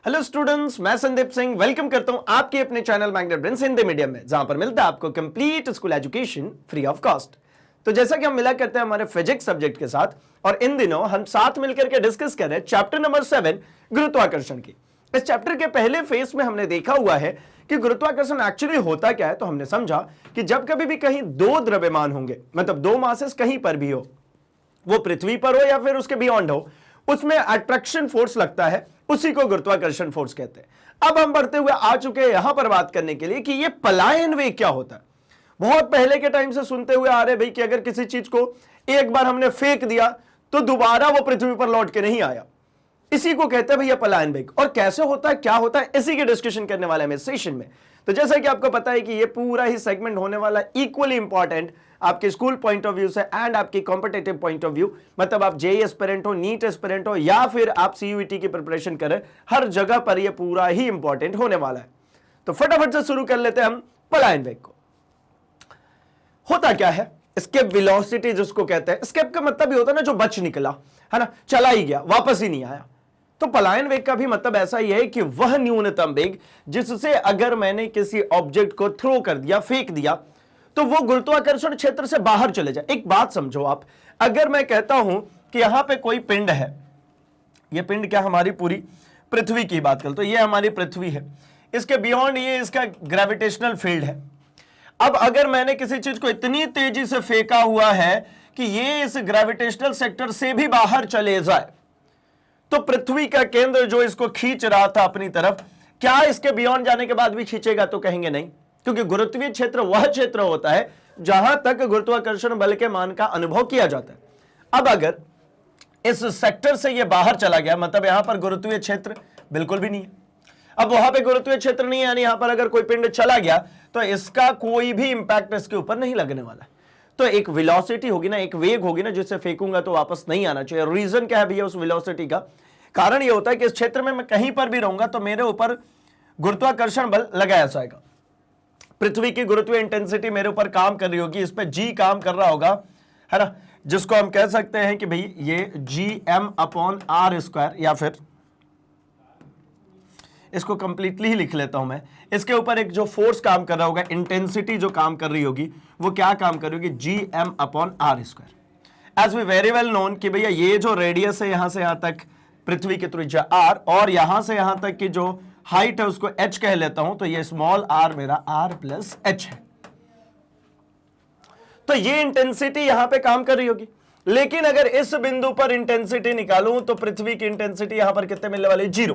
Hello students, मैं Sandeep Singh welcome करता हूं आपके अपने channel magnet brains Hindi medium में, जहां पर मिलता है आपको complete school education free of cost. तो जैसा कि हम मिला करते हैं हमारे फिजिक्स सब्जेक्ट के साथ, और इन दिनों हम साथ मिलकर के डिस्कस कर रहे हैं चैप्टर नंबर 7 गुरुत्वाकर्षण की। इस चैप्टर के पहले फेज में हमने देखा हुआ है कि गुरुत्वाकर्षण एक्चुअली होता क्या है। तो हमने समझा कि जब कभी भी कहीं दो द्रव्यमान होंगे, मतलब दो मासेस कहीं पर भी हो, वो पृथ्वी पर हो या फिर उसके बियॉन्ड हो, उसमें अट्रैक्शन फोर्स लगता है, उसी को गुरुत्वाकर्षण फोर्स कहते हैं। अब हम बढ़ते हुए आ चुके हैं यहां पर बात करने के लिए कि ये पलायन वेग क्या होता है। बहुत पहले के टाइम से सुनते हुए आ रहे भाई कि अगर किसी चीज को एक बार हमने फेंक दिया तो दोबारा वो पृथ्वी पर लौट के नहीं आया, इसी को कहते हैं भैया पलायन वेग। और कैसे होता है, क्या होता है, इसी की डिस्कशन करने वाले हैं इस सेशन में। तो जैसा कि आपको पता है कि ये पूरा ही सेगमेंट होने वाला इक्वली इंपॉर्टेंट आपके स्कूल पॉइंट ऑफ व्यू से एंड आपके कॉम्पिटेटिव पॉइंट ऑफ व्यू, मतलब आप जेईई एस्पिरेंट हो, नीट एस्पिरेंट हो, या फिर आप सीयूईटी की प्रिपरेशन करें, हर जगह पर ये पूरा ही इंपॉर्टेंट होने वाला है। तो फटाफट से शुरू कर लेते हैं हम पलायन वेग को। होता क्या है, एस्केप वेलोसिटी जिसको कहते हैं। एस्केप का मतलब ये होता है ना, जो बच निकला है ना, चला ही गया, वापस ही नहीं आया। तो पलायन वेग का भी मतलब ऐसा ही है कि वह न्यूनतम वेग जिससे अगर मैंने किसी ऑब्जेक्ट को थ्रो कर दिया, फेंक दिया, तो वो गुरुत्वाकर्षण क्षेत्र से बाहर चले जाए। एक बात समझो आप, अगर मैं कहता हूं कि यहां पे कोई पिंड है, ये पिंड क्या, हमारी पूरी पृथ्वी की बात करें तो ये हमारी पृथ्वी है, इसके बियॉन्ड ये इसका ग्रेविटेशनल फील्ड है। अब अगर मैंने किसी चीज को इतनी तेजी से फेंका हुआ है कि ये इस ग्रेविटेशनल सेक्टर से भी बाहर चले जाए, तो पृथ्वी का केंद्र जो इसको खींच रहा था अपनी तरफ, क्या इसके बियॉन्ड जाने के बाद भी खींचेगा? तो कहेंगे नहीं, क्योंकि गुरुत्वीय क्षेत्र वह क्षेत्र होता है जहां तक गुरुत्वाकर्षण बल के मान का अनुभव किया जाता है। अब अगर इस सेक्टर से यह बाहर चला गया, मतलब यहां पर गुरुत्वीय क्षेत्र बिल्कुल भी नहीं है। अब वहां पे गुरुत्वीय क्षेत्र नहीं है, यानी यहां पर अगर कोई पिंड चला गया तो इसका कोई भी इंपैक्ट इसके ऊपर नहीं लगने वाला। तो एक वेलोसिटी होगी ना, एक वेग होगी ना, जिससे फेंकूंगा तो वापस नहीं आना चाहिए। रीजन क्या है भैया उस वेलोसिटी का? कारण ये होता है कि इस क्षेत्र में मैं कहीं पर भी रहूंगा तो मेरे ऊपर गुरुत्वाकर्षण बल लगाया जाएगा। पृथ्वी की गुरुत्वीय इंटेंसिटी मेरे ऊपर काम कर रही होगी, इस पे जी काम कर रहा होगा, है ना, जिसको हम कह सकते हैं कि भाई ये Gm/r², या फिर इसको कंप्लीटली ही लिख लेता हूं मैं। इसके ऊपर एक जो फोर्स काम कर रहा होगा, इंटेंसिटी जो काम कर रही होगी, वो क्या काम कर रही होगी? Gm/r²। As we very well known कि भैया ये जो रेडियस है यहां से यहां तक पृथ्वी की त्रिज्या r, और यहां से यहां तक की जो हाइट है उसको h कह लेता हूं, तो ये स्मॉल r मेरा r+h है। तो ये इंटेंसिटी यहां पे काम कर रही होगी। लेकिन अगर इस बिंदु पर इंटेंसिटी निकालूं तो पृथ्वी की इंटेंसिटी यहां पर कितने मिलने वाली? 0।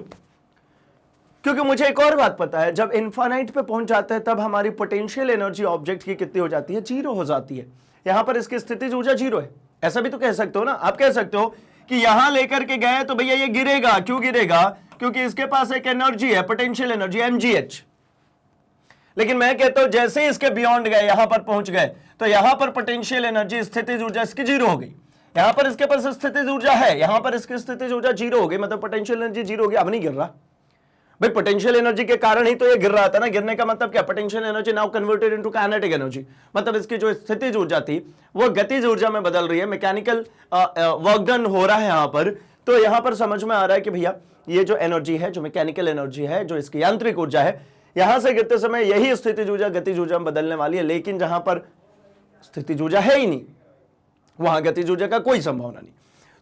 क्योंकि मुझे एक और बात पता है, जब इन्फानाइट पे पहुंच जाते हैं तब हमारी पोटेंशियल एनर्जी ऑब्जेक्ट की कितनी हो जाती है? 0 हो जाती है। यहां पर इसकी स्थितिज ऊर्जा 0 है। ऐसा भी तो कह सकते हो ना, आप कह सकते हो कि यहां लेकर के गए तो भैया ये गिरेगा। क्यों गिरेगा? क्योंकि इसके पास एक एनर्जी है, पोटेंशियल एनर्जी mgh। लेकिन मैं कहता हूं जैसे ही इसके बियॉन्ड गए, यहां पर पहुंच गए, तो यहां पर पोटेंशियल एनर्जी, स्थितिज ऊर्जा इसकी 0 हो गई। यहां पर इसके पास स्थितिज ऊर्जा है, यहां पर इसकी स्थितिज ऊर्जा 0 हो गई, मतलब पोटेंशियल एनर्जी 0 हो गई। अब नहीं गिर रहा भाई, पोटेंशियल एनर्जी के कारण ही तो ये गिर रहा था ना। गिरने का मतलब क्या? Potential energy now converted into kinetic energy, मतलब इसकी जो स्थितिज ऊर्जा थी वो गतिज ऊर्जा में बदल रही है, मैकेनिकल वर्क डन हो रहा है यहां पर। तो यहां पर समझ में आ रहा है कि भैया ये जो एनर्जी है, जो मैकेनिकल एनर्जी है, जो इसकी यांत्रिक ऊर्जा है, यहां से गिरते समय यही स्थितिज ऊर्जा गतिज ऊर्जा में बदलने वाली है। लेकिन जहां पर स्थितिज ऊर्जा है ही नहीं, वहां गतिज ऊर्जा का कोई संभावना नहीं।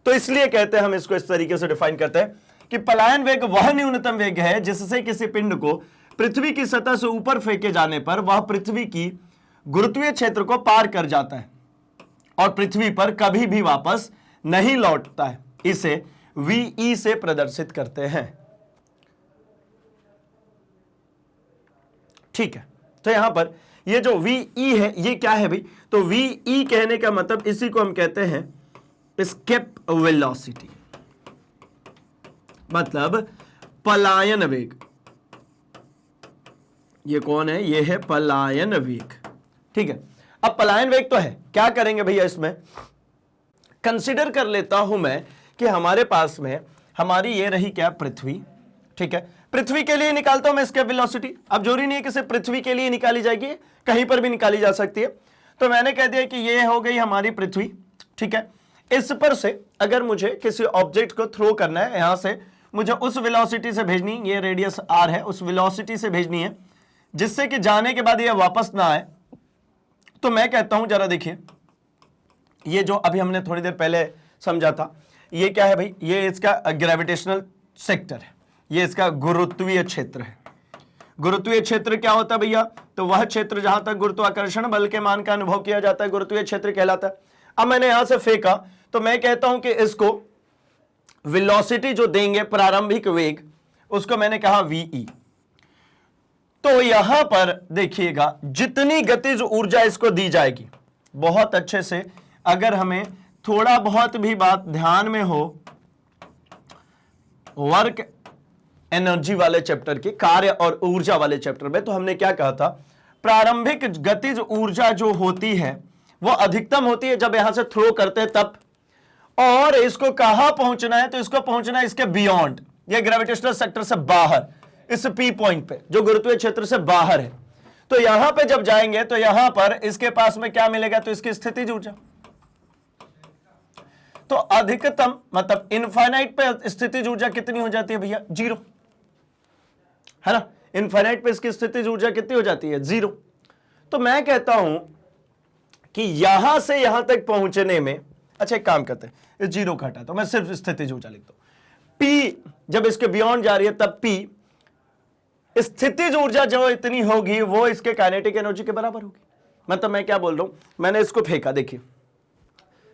तो इसलिए कहते हैं, हम इसको इस तरीके से डिफाइन करते हैं कि पलायन वेग वह न्यूनतम वेग है जिससे किसी पिंड को पृथ्वी की सतह से ऊपर फेंके जाने पर वह पृथ्वी की गुरुत्वीय क्षेत्र को पार कर जाता है और पृथ्वी पर कभी भी वापस नहीं लौटता है। इसे VE से प्रदर्शित करते हैं। ठीक है, तो यहां पर ये जो VE है ये क्या है भाई? तो VE कहने का मतलब इसी को हम कहते हैं एस्केप वेलोसिटी, मतलब पलायन वेग। ये कौन है? ये है पलायन वेग। ठीक है, अब पलायन वेग तो है, क्या करेंगे भैया? इसमें कंसीडर कर लेता हूं मैं कि हमारे पास में हमारी ये रही क्या? पृथ्वी। ठीक है, पृथ्वी के लिए निकालता हूं मैं एस्केप वेलोसिटी। अब जरूरी नहीं है कि सिर्फ पृथ्वी के लिए निकाली जाएगी, कहीं पर भी निकाली जा सकती है। तो मैंने कह दिया कि ये हो गई हमारी पृथ्वी। ठीक है, इस पर से अगर मुझे किसी ऑब्जेक्ट को थ्रो करना है यहां से मुझे उस वेलोसिटी से भेजनी, ये रेडियस r है, उस वेलोसिटी से भेजनी है जिससे कि जाने के बाद ये वापस ना आए। तो मैं कहता हूं जरा देखिए, ये जो अभी हमने थोड़ी देर पहले समझा था, ये क्या है भाई, ये इसका ग्रेविटेशनल सेक्टर है, ये इसका गुरुत्वीय क्षेत्र है। गुरुत्वीय क्षेत्र क्या होता है भैया, तो वह क्षेत्र जहां तक गुरुत्वाकर्षण बल के मान का अनुभव किया जाता है, गुरुत्वीय क्षेत्र कहलाता है। अब मैंने यहां से फेंका, तो मैं कहता हूं कि इसको वेलोसिटी जो देंगे, प्रारंभिक वेग, उसको मैंने कहा वीई। तो यहां पर देखिएगा, जितनी गतिज ऊर्जा इसको दी जाएगी, बहुत अच्छे से अगर हमें थोड़ा बहुत भी बात ध्यान में हो वर्क एनर्जी वाले चैप्टर के, कार्य और ऊर्जा वाले चैप्टर में, तो हमने क्या कहा था, प्रारंभिक गतिज ऊर्जा जो होती है वो अधिकतम होती है जब यहां से थ्रो करते हैं तब, और इसको कहां पहुंचना है, तो इसको पहुंचना है इसके बियॉन्ड, ये ग्रेविटेशनल सेक्टर से बाहर, इस पी पॉइंट पे जो गुरुत्वीय क्षेत्र से बाहर है। तो यहां पे जब जाएंगे तो यहां पर इसके पास में क्या मिलेगा, तो इसकी स्थितिज ऊर्जा। तो अधिकतम मतलब इनफाइनाइट पे स्थितिज ऊर्जा कितनी हो जाती है भैया, 0, है ना। इनफाइनाइट पे इसकी स्थितिज ऊर्जा कितनी हो जाती है, 0। तो मैं कहता हूं कि यहां से यहां तक पहुंचने में, अच्छा एक काम करते हैं, इस 0 को हटा, तो मैं सिर्फ स्थितिज ऊर्जा लिखता हूं। P जब इसके बियॉन्ड जा रही है तब P स्थितिज ऊर्जा जो इतनी होगी वो इसके काइनेटिक एनर्जी के बराबर होगी। मतलब मैं क्या बोल रहा हूं, मैंने इसको फेंका, देखिए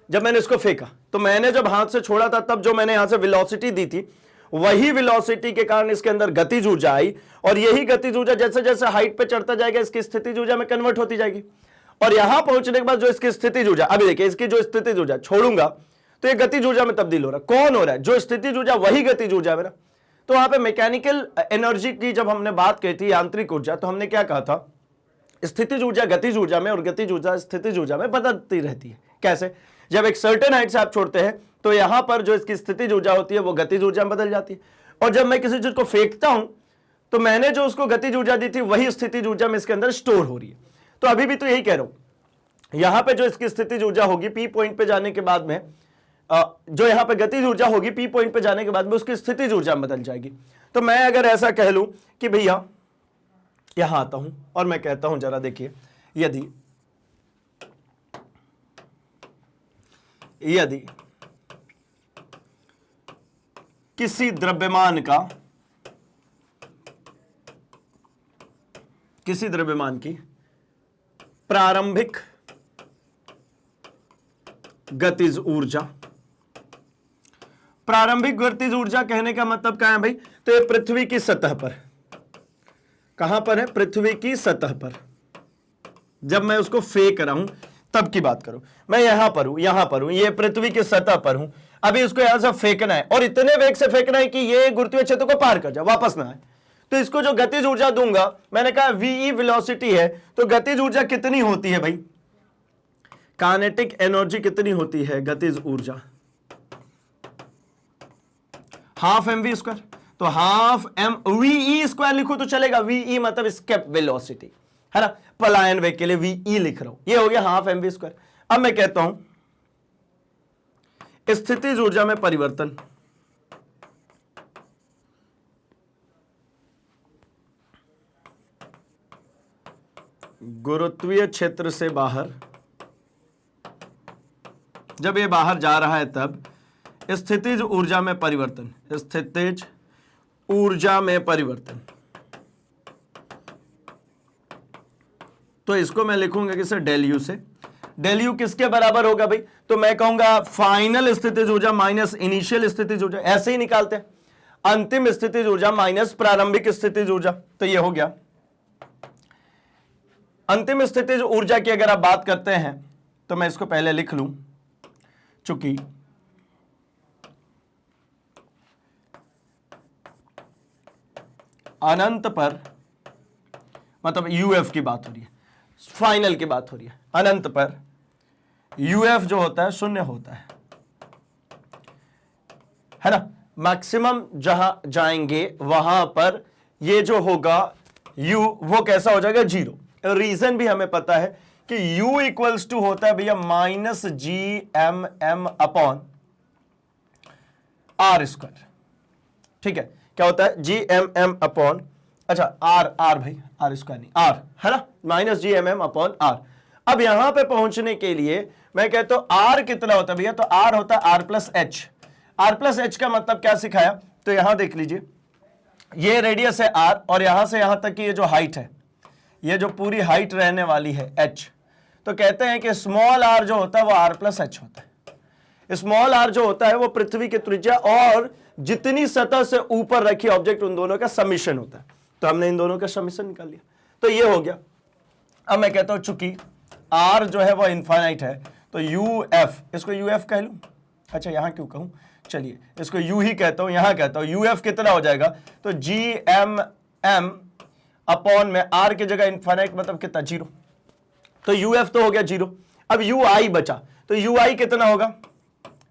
जब मैंने इसको फेंका तो मैंने जब हाथ से छोड़ा था तब जो मैंने यहां से वेलोसिटी दी थी, वही वेलोसिटी के कारण इसके अंदर गतिज ऊर्जा आई, और यही गतिज ऊर्जा जैसे जैसे हाइट पे चढ़ता जाएगा इसकी स्थितिज ऊर्जा में कन्वर्ट होती जाएगी। और यहां पहुंचने के बाद जो इसकी स्थितिज ऊर्जा, अभी देखिए इसकी जो स्थितिज ऊर्जा छोड़ूंगा तो ये गतिज ऊर्जा में तब्दील हो रहा है। कौन हो रहा है, जो स्थितिज ऊर्जा वही गतिज ऊर्जा है मेरा। तो वहां पे मैकेनिकल एनर्जी की जब हमने बात की थी, यांत्रिक ऊर्जा, तो हमने क्या कहा था, स्थितिज ऊर्जा गतिज ऊर्जा में और गतिज ऊर्जा स्थितिज ऊर्जा में बदलती रहती है। कैसे, जब एक सर्टेन हाइट से आप छोड़ते हैं तो यहां पर जो इसकी स्थितिज ऊर्जा होती है वो गतिज ऊर्जा में बदल जाती है, और जब मैं किसी चीज को फेंकता हूं तो मैंने जो उसको गतिज ऊर्जा दी थी वही स्थितिज ऊर्जा में इसके अंदर स्टोर हो रही है। तो अभी भी तो यही कह रहा हूं, यहां पे जो इसकी स्थितिज ऊर्जा होगी पी पॉइंट पे जाने के बाद में, जो यहां पे गतिज ऊर्जा होगी पी पॉइंट पे जाने के बाद में उसकी स्थितिज ऊर्जा बदल जाएगी। तो मैं अगर ऐसा कह लूं कि भैया यहां आता हूं और मैं कहता हूं जरा देखिए, यदि किसी द्रव्यमान की प्रारंभिक गतिज ऊर्जा, प्रारंभिक गतिज ऊर्जा कहने का मतलब क्या है भाई, तो ये पृथ्वी की सतह पर, कहां पर है, पृथ्वी की सतह पर, जब मैं उसको फेंक रहा हूं तब की बात करूं, मैं यहां पर हूं, ये पृथ्वी की सतह पर हूं, अभी इसको यहां से फेंकना है और इतने वेग से फेंकना है कि ये गुरुत्वीय क्षेत्र को पार कर जाए, वापस ना आए। तो इसको जो गतिज ऊर्जा दूंगा, मैंने कहा वीई वेलोसिटी है, तो गतिज ऊर्जा कितनी होती है भाई, काइनेटिक एनर्जी कितनी होती है, गतिज ऊर्जा हाफ mv स्क्वायर। तो हाफ m वी स्क्वायर लिखो तो चलेगा, वी मतलब स्केप वेलोसिटी, है ना, पलायन वेग के लिए वी लिख रहा हूं, ये हो गया हाफ mv स्क्वायर। अब मैं कहता हूं स्थितिज ऊर्जा में परिवर्तन, गुरुत्वीय क्षेत्र से बाहर, जब ये बाहर जा रहा है तब स्थितिज ऊर्जा में परिवर्तन, स्थितिज ऊर्जा में परिवर्तन। तो इसको मैं लिखूंगा किसे, डेल यू से। डेल यू किसके बराबर होगा भाई, तो मैं कहूंगा फाइनल स्थितिज ऊर्जा माइनस इनिशियल स्थितिज ऊर्जा, ऐसे ही निकालते हैं, अंतिम स्थितिज ऊर्जा माइनस प्रारंभिक स्थितिज ऊर्जा। तो ये हो गया अंतिम स्थितिज ऊर्जा की। अगर आप बात करते हैं तो मैं इसको पहले लिख लूं, चूंकि अनंत पर, मतलब यूएफ की बात हो रही है, फाइनल की बात हो रही है, अनंत पर यूएफ जो होता है शून्य होता है ना। मैक्सिमम जहां जाएंगे वहां पर ये जो होगा u वो कैसा हो जाएगा, 0। रीजन भी हमें पता है कि u इक्वल्स टू होता है भैया minus GMM upon R square, ठीक है, क्या होता है जी एम एम अपॉन, अच्छा आर भाई, आर इसका नहीं, आर है ना, minus G M M upon R. अब यहां पे पहुंचने के लिए मैं कहता हूं आर कितना होता है भैया, तो आर होता है R plus H. R plus H का मतलब क्या सिखाया, तो यहां देख लीजिए, ये रेडियस है आर और यहां से यहां तक की ये जो हाइट है, ये जो पूरी हाइट रहने वाली है एच, तो कहते हैं कि स्मॉल आर जो होता है वो आर प्लस एच होता है। स्मॉल आर जो होता है वो पृथ्वी की त्रिज्या और जितनी सतह से ऊपर रखी ऑब्जेक्ट उन दोनों का समिशन होता है। तो हमने इन दोनों का समिशन निकाल लिया, तो ये हो गया। अब मैं कहता हूं चूंकि आर जो है वो इनफाइनाइट है, तो यू एफ, इसको यू एफ कह लूं, अच्छा यहां क्यों कहूं, चलिए इसको यू ही कहता हूं, यहां कहता हूं यू एफ कितना हो जाएगा, तो जी एम एम अपॉन में आर की जगह इनफाइनाइट मतलब कितना, जीरो, तो यू एफ तो हो गया जीरो। अब यू आई बचा, तो यू आई कितना होगा,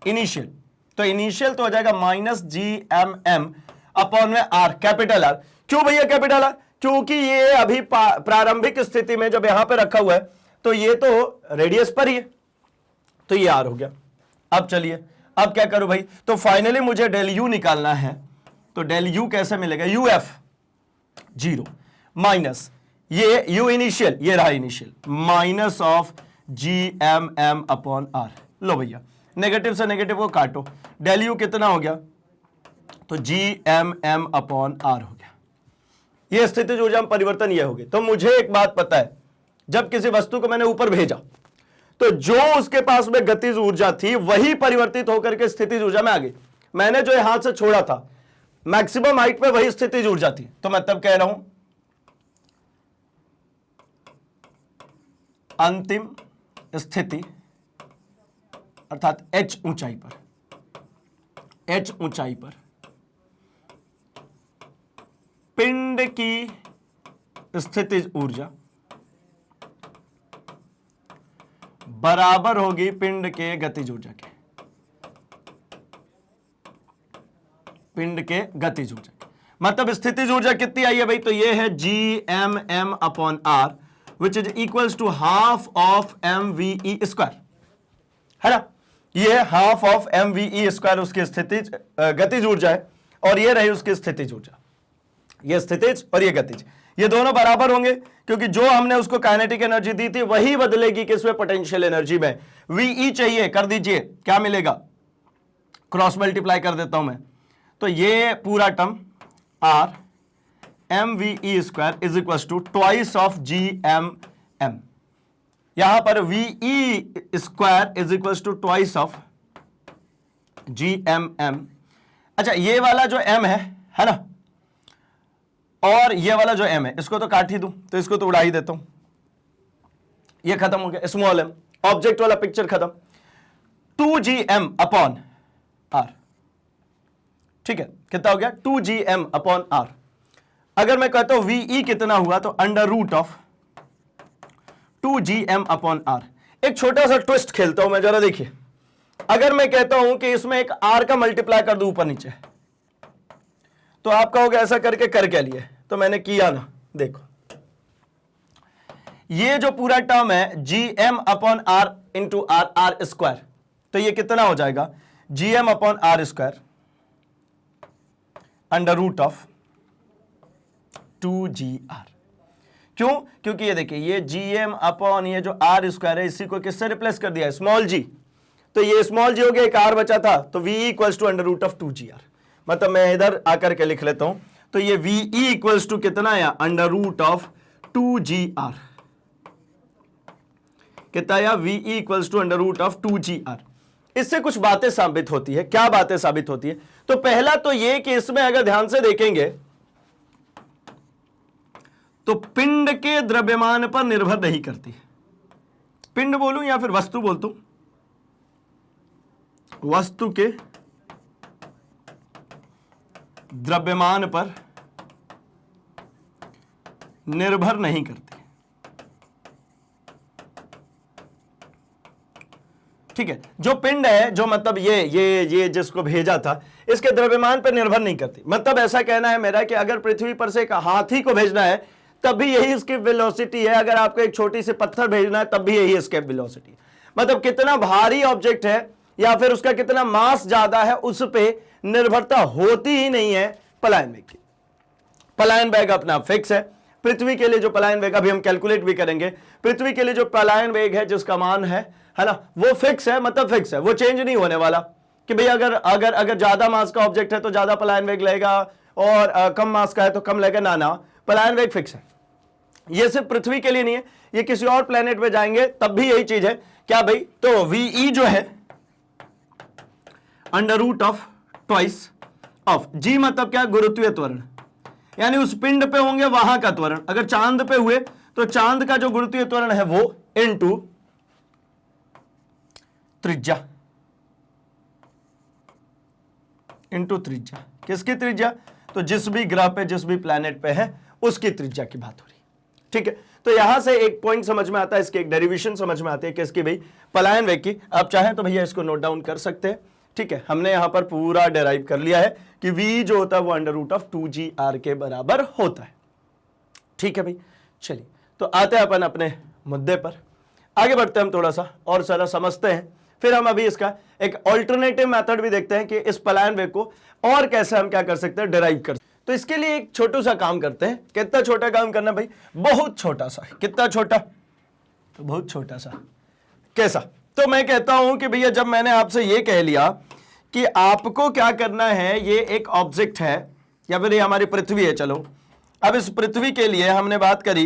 इनिशियल, तो इनिशियल तो हो जाएगा minus G M M upon में आर, कैपिटल आर। क्यों भैया कैपिटल आर, क्योंकि ये अभी प्रारंभिक स्थिति में जब यहां पे रखा हुआ है तो ये तो रेडियस पर ही है, तो ये आर हो गया। अब चलिए अब क्या करूं भाई, तो फाइनली मुझे डेल यू निकालना है, तो डेल यू कैसे मिलेगा, यू एफ जीरो माइनस ये यू इनिशियल, ये रहा initial, minus of G M M upon R. लो भैया नेगेटिव से नेगेटिव को काटो, डेल यू कितना हो गया, तो G M M upon R हो गया। ये स्थिति ऊर्जा में परिवर्तन ये हो गए। तो मुझे एक बात पता है, जब किसी वस्तु को मैंने ऊपर भेजा तो जो उसके पास में गतिज ऊर्जा थी वही परिवर्तित होकर के स्थितिज ऊर्जा में आ गई। मैंने जो हाथ से छोड़ा था मैक्सिमम हाइट पे वही स्थितिज ऊर्जा थी, तो मैं तब कह रहा हूं अंतिम स्थिति अर्थात एच ऊंचाई पर, एच ऊंचाई पर पिंड की स्थितिज ऊर्जा बराबर होगी पिंड के गतिज ऊर्जा के, पिंड के गतिज ऊर्जा के। मतलब स्थितिज ऊर्जा कितनी आई है भाई, तो ये है G M M upon R which is equals to half of M V E square, है ना, ये half of M V E square उसकी स्थितिज गतिज ऊर्जा है, और ये रही उसकी स्थितिज ऊर्जा, ये स्थितिज और ये गतिज, ये दोनों बराबर होंगे क्योंकि जो हमने उसको काइनेटिक एनर्जी दी थी वही बदलेगी किसमें, पोटेंशियल एनर्जी में। वीई चाहिए, कर दीजिए, क्या मिलेगा, क्रॉस मल्टीप्लाई कर देता हूं मैं, तो ये पूरा term R M V E square is equal to twice of G M M, यहां पर V E square is equal to twice of G M M. अच्छा ये वाला जो एम है ना, और ये वाला जो m है इसको तो काट ही दूं, तो इसको तो उड़ा ही देता हूं, ये खत्म हो गया, स्मॉल m, ऑब्जेक्ट वाला पिक्चर खत्म, 2gm अपॉन r, ठीक है, कितना हो गया 2gm अपॉन r। अगर मैं कहता हूं ve कितना हुआ, तो under root of 2gm upon r। एक छोटा सा ट्विस्ट खेलता हूं मैं, जरा देखिए, अगर मैं कहता हूं कि इसमें एक r का मल्टीप्लाई कर दूं ऊपर नीचे, तो आप कहोगे ऐसा करके कर क्या लिए, तो मैंने किया ना, देखो ये जो पूरा टर्म है G M upon R into R, R square, तो ये कितना हो जाएगा G M upon R square under root of 2gr। क्यों, क्योंकि ये देखिए ये जी एम अपॉन ये जो आर स्क्वायर है इसी को किससे रिप्लेस कर दिया है, स्मॉल जी, तो ये स्मॉल जी हो गया, एक आर बचा था, तो V equals to under root of 2gr। मतलब मैं इधर आकर के लिख लेता हूं, तो ये वी इक्वल्स टू कितना आया, अंडर रूट ऑफ 2gr, कितना आया, V equals to under root of 2gr। इससे कुछ बातें साबित होती है, क्या बातें साबित होती है, तो पहला तो ये कि इसमें अगर ध्यान से देखेंगे तो पिंड के द्रव्यमान पर निर्भर नहीं करती, पिंड बोलूं या फिर वस्तु बोलता हूं, वस्तु के द्रव्यमान पर निर्भर नहीं करती, ठीक है, जो पिंड है, जो मतलब ये जिसको भेजा था, इसके द्रव्यमान पर निर्भर नहीं करती। मतलब ऐसा कहना है मेरा कि अगर पृथ्वी पर से एक हाथी को भेजना है तब भी यही इसकी वेलोसिटी है, अगर आपको एक छोटी सी पत्थर भेजना है तब भी यही इसकी वेलोसिटी है। मतलब कितना भारी ऑब्जेक्ट है या फिर उसका कितना मास ज्यादा है उस पे निर्भरता होती ही नहीं है पलायन वेग की। पलायन वेग अपना फिक्स है। पृथ्वी के लिए जो पलायन वेग, अभी हम कैलकुलेट भी करेंगे, पृथ्वी के लिए जो पलायन वेग है जिसका मान है ना, वो फिक्स है, मतलब फिक्स है, वो चेंज नहीं होने वाला कि भाई अगर अगर अगर ज्यादा मास का ऑब्जेक्ट है तो ज्यादा पलायन वेग लेगा और कम मास का है तो कम लेगा, ना ना, पलायन वेग फिक्स है। ये सिर्फ पृथ्वी के लिए नहीं है, ये किसी और प्लेनेट पे जाएंगे तब भी यही चीज है। क्या भाई, तो वीई जो है under root of twice of G, मतलब क्या, गुरुत्वीय त्वरण, यानी उस पिंड पे होंगे वहां का त्वरण। अगर चांद पे हुए तो चांद का जो गुरुत्वीय त्वरण है वो इनटू त्रिज्या, इनटू त्रिज्या। किसकी त्रिज्या? तो जिस भी ग्रह पे, जिस भी प्लैनेट पे है उसकी त्रिज्या की बात हो रही है। ठीक है, तो यहां से एक पॉइंट समझ में आता है, इसकी एक डेरिवेशन समझ में आती है किसकी भाई, पलायन वेग की। आप चाहें तो भैया इसको नोट डाउन कर सकते हैं। ठीक है, हमने यहां पर पूरा डेराइव कर लिया है कि v जो होता है वो अंडर रूट ऑफ 2gr के बराबर होता है। ठीक है भाई, चलिए तो आते हैं अपन अपने मुद्दे पर, आगे बढ़ते हैं, हम थोड़ा सा और सारा समझते हैं, फिर हम अभी इसका एक ऑल्टरनेटिव मेथड भी देखते हैं कि इस पलायन वेग को और कैसे हम क्या कर सकते हैं, डेराइव कर। तो इसके लिए एक छोटू सा काम करते हैं। कितना छोटा काम करना भाई? बहुत छोटा सा। कितना छोटा? तो बहुत छोटा सा। कैसा? तो मैं कहता हूं कि भैया जब मैंने आपसे ये कह लिया कि आपको क्या करना है, ये एक ऑब्जेक्ट है या फिर ये हमारी पृथ्वी है, चलो अब इस पृथ्वी के लिए हमने बात करी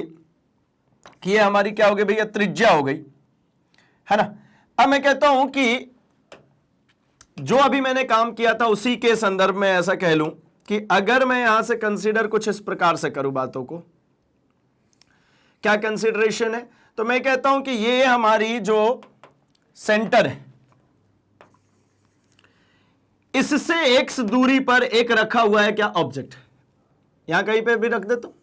कि ये हमारी क्या हो गई भैया, त्रिज्या हो गई, है ना। अब मैं कहता हूं कि जो अभी मैंने काम किया था उसी के संदर्भ में ऐसा कह लूं कि अगर मैं यहां से कंसीडर कुछ इस प्रकार से करूं बातों को, क्या कंसीडरेशन है, तो मैं कहता हूं कि ये हमारी जो सेंटर है, इससे x दूरी पर एक रखा हुआ है क्या, ऑब्जेक्ट, यहां कहीं पे भी रख दे तो,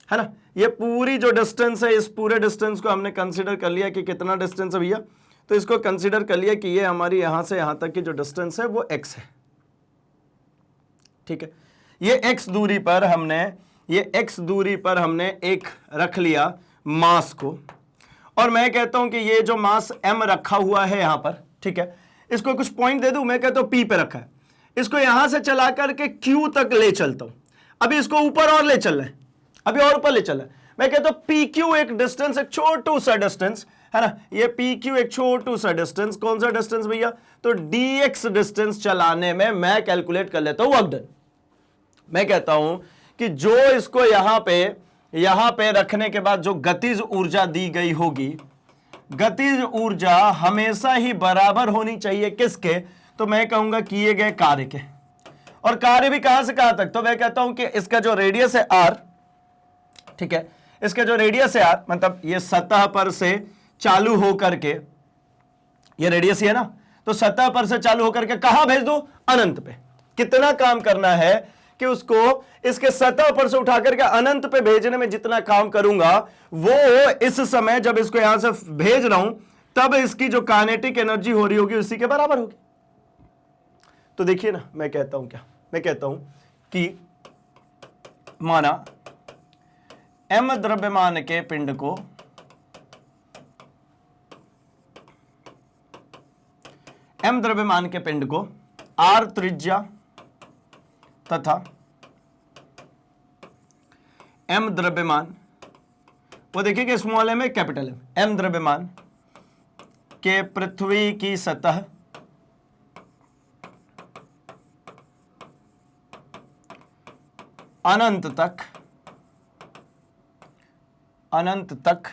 है ना। ये पूरी जो डिस्टेंस है, इस पूरे डिस्टेंस को हमने कंसीडर कर लिया कि कितना डिस्टेंस है भैया, तो इसको कंसीडर कर लिया कि ये हमारी यहां से यहां तक की जो डिस्टेंस है वो x है। ठीक है, ये x दूरी पर हमने, ये x दूरी पर हमने एक रख लिया मास को, और मैं कहता हूं कि ये जो मास m रखा हुआ है यहां पर, ठीक है, इसको कुछ पॉइंट दे दूं, मैं कहता हूं p पे रखा है, इसको यहां से चला करके q तक ले चलता हूं। अभी इसको ऊपर और ले चलना है, अभी और ऊपर ले चलना है, मैं कहता हूं pq एक डिस्टेंस, एक छोटू सा डिस्टेंस, है ना, ये pq एक छोटू सा डिस्टेंस, कौन सा डिस्टेंस भैया, तो dx डिस्टेंस चलाने में मैं कैलकुलेट कर लेता हूं वर्क डन। मैं कहता हूं कि जो इसको यहां पे रखने के बाद जो गतिज ऊर्जा दी गई होगी, गतिज ऊर्जा हमेशा ही बराबर होनी चाहिए किसके, तो मैं कहूंगा किए गए कार्य के। और कार्य भी कहां से कहां तक, तो मैं कहता हूं कि इसका जो रेडियस है r, ठीक है, इसका जो रेडियस है r, मतलब ये सतह पर से चालू होकर के, ये रेडियस ही है ना, तो सतह पर से चालू होकर के कहां भेज दो, अनंत पे। कितना काम करना है कि उसको इसके सतह पर से उठा करके अनंत पे भेजने में जितना काम करूंगा, वो इस समय जब इसको यहां से भेज रहा हूं तब इसकी जो काइनेटिक एनर्जी हो रही होगी उसी के बराबर होगी। तो देखिए ना, मैं कहता हूं क्या, मैं कहता हूं कि माना m द्रव्यमान के पिंड को m द्रव्यमान के पिंड को r त्रिज्या तथा m द्रव्यमान, वो देखिए कि स्मॉल m है कैपिटल m द्रव्यमान के पृथ्वी की सतह अनंत तक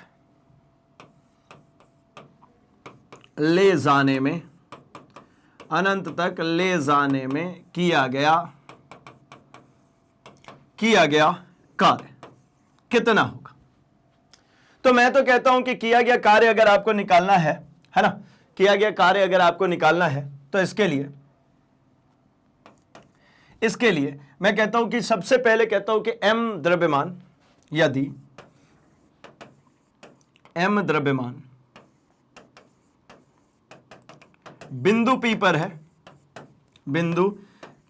ले जाने में, अनंत तक ले जाने में किया गया कार्य कितना होगा। तो मैं तो कहता हूं कि किया गया कार्य अगर आपको निकालना है ना, किया गया कार्य अगर आपको निकालना है तो इसके लिए मैं कहता हूं कि सबसे पहले कहता हूं कि m द्रव्यमान, यदि m द्रव्यमान बिंदु P पर है, बिंदु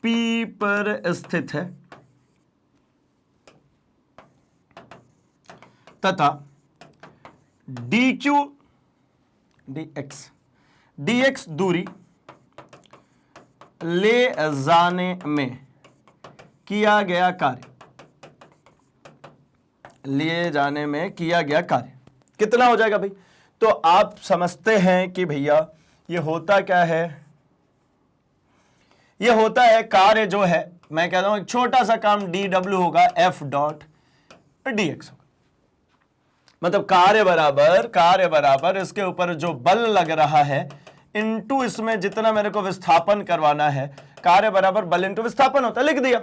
P पर स्थित है तथा dx दूरी ले जाने में किया गया कार्य, लिए जाने में किया गया कार्य कितना हो जाएगा भाई? तो आप समझते हैं कि भैया ये होता क्या है, ये होता है कार्य जो है, मैं कहता हूं एक छोटा सा काम dw होगा f डॉट dx होगा। मतलब कार्य बराबर इसके ऊपर जो बल लग रहा है इनटू इसमें जितना मेरे को विस्थापन करवाना है, कार्य बराबर बल इनटू विस्थापन होता है, लिख दिया।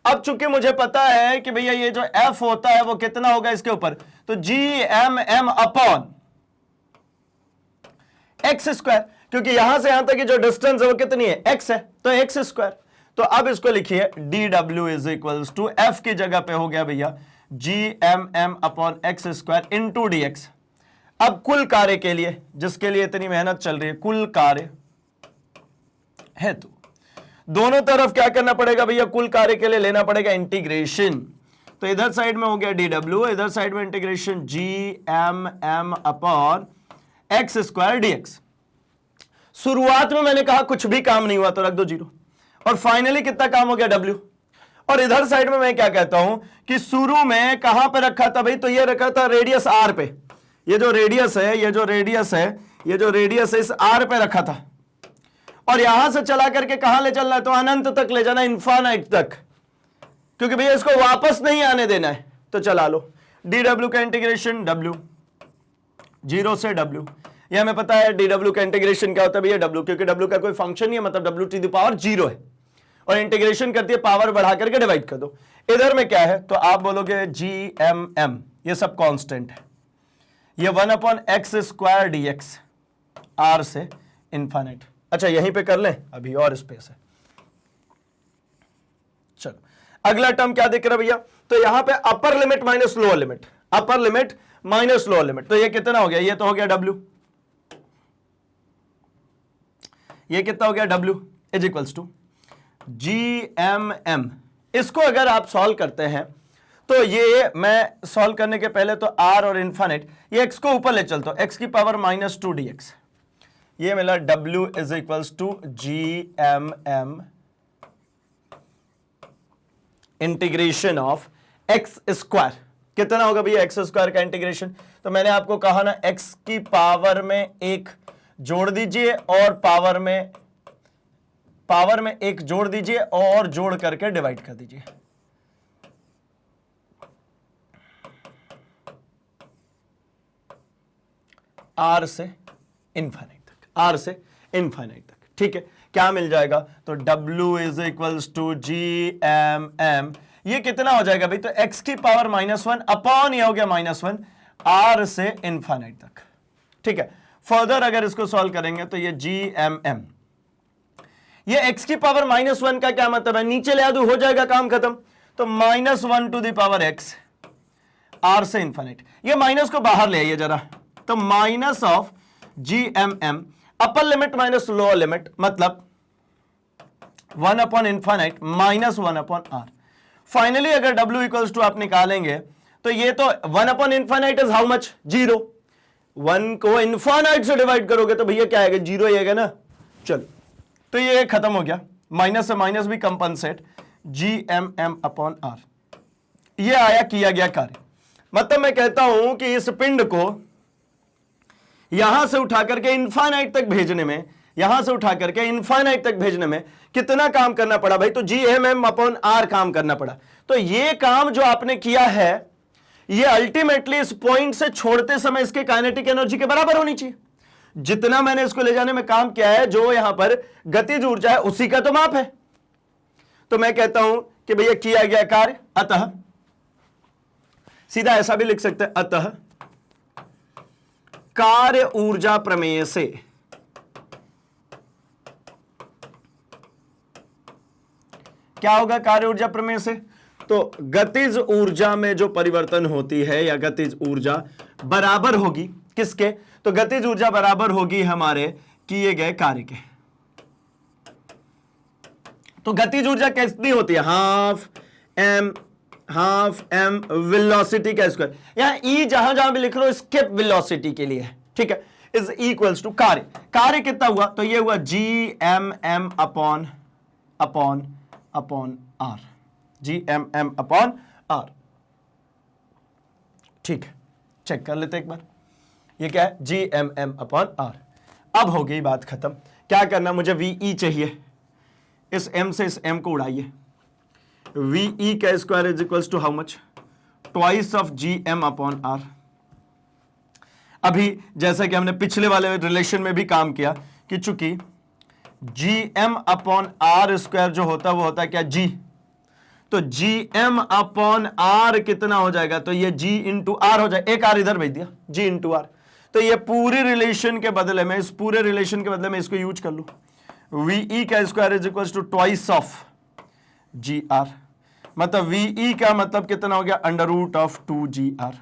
अब चूंकि मुझे पता है कि भैया ये जो f होता है वो कितना होगा इसके ऊपर, तो GMM अपॉन एक्स स्क्वायर, क्योंकि यहां से यहां तक की जो डिस्टेंस है वो कितनी है, x है, तो एक्स स्क्वायर। तो अब इसको लिखिए dw is equals to f की जगह पे हो गया भैया GMM upon X square into dx। अब कुल कार्य के लिए, जिसके लिए इतनी मेहनत चल रही है, कुल कार्य हेतु दोनों तरफ क्या करना पड़ेगा भैया, कुल कार्य के लिए लेना पड़ेगा इंटीग्रेशन। तो इधर साइड में हो गया dw, इधर साइड में integration GMM upon X square dx। शुरुआत में मैंने कहा कुछ भी काम नहीं हुआ तो रख दो 0, और फाइनली कितना काम हो गया w। और इधर साइड में मैं क्या कहता हूं कि शुरू में कहां पे रखा था भाई, तो ये रखा था रेडियस r पे, ये जो रेडियस है, ये जो रेडियस है इस r पे रखा था, और यहां से चला करके कहां ले चलना है, तो अनंत तक ले जाना, इन्फानाइट तक, क्योंकि भैया इसको वापस नहीं आने देना है। तो चला लो dw का इंटीग्रेशन w 0 से w, ये हमें पता है dw का इंटीग्रेशन क्या होता है भैया w, क्योंकि w का कोई फंक्शन नहीं है, मतलब w टू द पावर 0 है, और इंटीग्रेशन करती है पावर बढ़ा करके डिवाइड कर दो। इधर में क्या है, तो आप बोलोगे GMM, ये सब कांस्टेंट है, ये 1 upon X square dx r से इन्फाइनाइट। अच्छा यहीं पे कर लें, अभी और स्पेस है। चलो अगला टर्म क्या दिख रहा है भैया, तो यहां पे अपर लिमिट माइनस लोअर लिमिट, अपर लिमिट माइनस लोअर लिमिट, तो ये कितना हो गया, ये तो हो गया w, ये कितना हो गया w is equals to GMM। इसको अगर आप सॉल्व करते हैं तो ये, मैं सॉल्व करने के पहले तो r और इन्फाइनाइट, ये x को ऊपर ले चलता हूं, x की पावर -2 dx, ये मिला w is equals to GMM integration of X square. कितना होगा भैया एक्स स्क्वायर का इंटीग्रेशन, तो मैंने आपको कहा ना x की पावर में 1 जोड़ दीजिए और पावर में 1 जोड़ दीजिए और जोड़ करके डिवाइड कर दीजिए। r से इन्फाइनाइट तक, r से इन्फाइनाइट तक, ठीक है। क्या मिल जाएगा, तो w is equals to GMM, ये कितना हो जाएगा भाई, तो x की पावर -1 अपॉन ये हो गया -1 r से इन्फाइनाइट तक, ठीक है। फर्दर अगर इसको सॉल्व करेंगे तो ये GMM, ये x की पावर -1 का क्या मतलब है, नीचे ले आ दो, हो जाएगा काम खत्म, तो -1 to the power x r से इन्फाइनाइट, ये माइनस को बाहर ले आइए जरा, तो minus of GMM upper limit minus lower limit, मतलब 1 upon infinite minus 1 upon r। Finally अगर w इक्वल्स टू आप निकालेंगे तो ये तो 1 upon infinite is how much, 0, 1 को इन्फाइनाइट से डिवाइड करोगे तो भैया क्या आएगा, 0 ही आएगा ना। चलो तो ये खत्म हो गया, माइनस से माइनस भी कंपनसेट, GMM अपॉन r, ये आया किया गया कार्य। मतलब मैं कहता हूं कि इस पिंड को यहां से उठा करके इन्फाइनाइट तक भेजने में, यहां से उठा करके इन्फाइनाइट तक भेजने में कितना काम करना पड़ा भाई, तो GMM अपॉन r काम करना पड़ा। तो ये काम जो आपने किया है ये अल्टीमेटली इस पॉइंट से छोड़ते समय इसके काइनेटिक एनर्जी के बराबर होनी चाहिए। जितना मैंने इसको ले जाने में काम किया है, जो यहां पर गतिज ऊर्जा है उसी का तो माप है। तो मैं कहता हूं कि भैया किया गया कार्य, अतः सीधा ऐसा भी लिख सकते हैं, अतः कार्य ऊर्जा प्रमेय से क्या होगा, कार्य ऊर्जा प्रमेय से तो गतिज ऊर्जा में जो परिवर्तन होती है या गतिज ऊर्जा बराबर होगी किसके, तो गतिज ऊर्जा बराबर होगी हमारे किए गए कार्य के। तो गतिज ऊर्जा कितनी होती है, हाफ एम वेलोसिटी का स्क्वायर, यहां ई जहां जहां भी लिख लो स्केप वेलोसिटी के लिए है, ठीक है, इज इक्वल्स टू कार्य कितना हुआ, तो ये हुआ GMM अपॉन r। GMM/r। ठीक है, चेक कर लेते एक बार, ये क्या है GMM/r। अब हो गई बात खत्म। क्या करना, मुझे VE चाहिए, इस m से इस m को उड़ाइए। VE का square is equals to how much, twice of GM/r। अभी जैसा कि हमने पिछले वाले रिलेशन में भी काम किया कि चूंकि GM/r स्क्वायर जो होता है वो होता है क्या, G, तो GM/r कितना हो जाएगा, तो ये G इंटू आर हो जाएगा, एक r इधर भेज दिया, G इंटू आर। तो ये पूरी रिलेशन के बदले में, इस पूरे रिलेशन के बदले में इसको यूज कर लूं, VE का square is equal to twice of GR, मतलब VE का मतलब कितना हो गया, under root of 2GR।